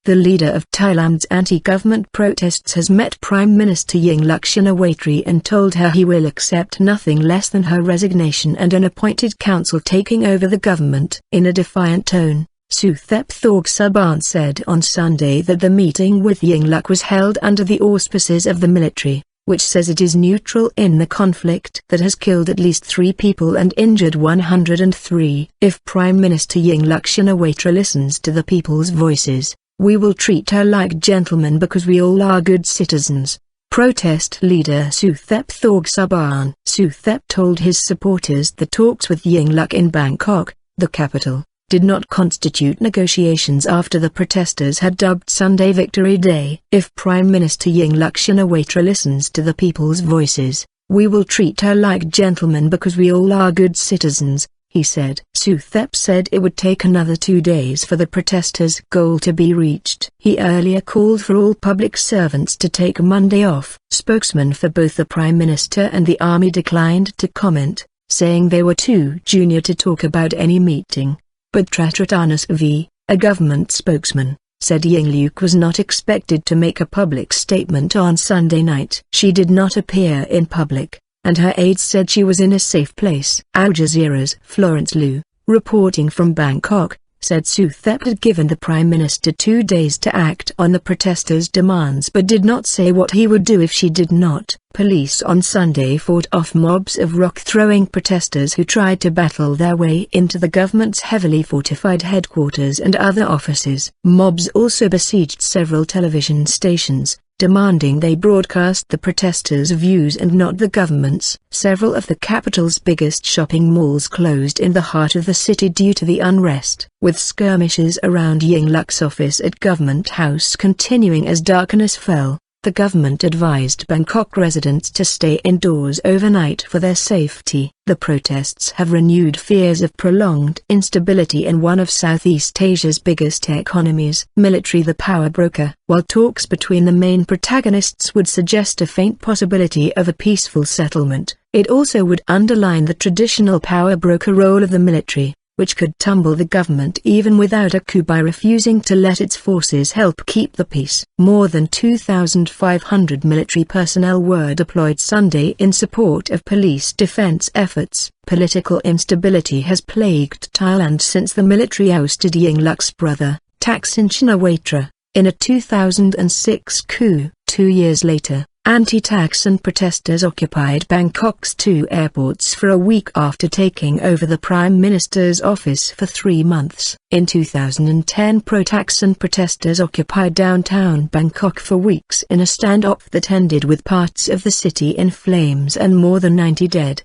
The leader of Thailand's anti-government protests has met Prime Minister Yingluck Shinawatri and told her he will accept nothing less than her resignation and an appointed council taking over the government. In a defiant tone, Suthep Thaugsuban said on Sunday that the meeting with Yingluck was held under the auspices of the military, which says it is neutral in the conflict that has killed at least 3 people and injured 103. If Prime Minister Yingluck Shinawatra listens to the people's voices, we will treat her like gentlemen because we all are good citizens. Protest leader Suthep Thaugsuban. Suthep told his supporters the talks with Yingluck in Bangkok, the capital, did not constitute negotiations after the protesters had dubbed Sunday Victory Day. If Prime Minister Yingluck Shinawatra listens to the people's voices, we will treat her like gentlemen because we all are good citizens, he said. Suthep said it would take another 2 days for the protesters' goal to be reached. He earlier called for all public servants to take Monday off. Spokesman for both the Prime Minister and the Army declined to comment, saying they were too junior to talk about any meeting. But Tratratanas V, a government spokesman, said Yingluck was not expected to make a public statement on Sunday night. She did not appear in public, and her aides said she was in a safe place. Al Jazeera's Florence Liu, reporting from Bangkok, said Suthep had given the Prime Minister 2 days to act on the protesters' demands but did not say what he would do if she did not. Police on Sunday fought off mobs of rock-throwing protesters who tried to battle their way into the government's heavily fortified headquarters and other offices. Mobs also besieged several television stations, demanding they broadcast the protesters' views and not the government's. Several of the capital's biggest shopping malls closed in the heart of the city due to the unrest, with skirmishes around Yingluck's office at Government House continuing as darkness fell. The government advised Bangkok residents to stay indoors overnight for their safety. The protests have renewed fears of prolonged instability in one of Southeast Asia's biggest economies. Military the power broker. While talks between the main protagonists would suggest a faint possibility of a peaceful settlement, it also would underline the traditional power broker role of the military, which could tumble the government even without a coup by refusing to let its forces help keep the peace. More than 2,500 military personnel were deployed Sunday in support of police defense efforts. Political instability has plagued Thailand since the military ousted Yingluck's brother, Thaksin Shinawatra, in a 2006 coup. 2 years later, anti-Thaksin protesters occupied Bangkok's 2 airports for a week after taking over the Prime Minister's office for 3 months. In 2010, pro-Thaksin protesters occupied downtown Bangkok for weeks in a standoff that ended with parts of the city in flames and more than 90 dead.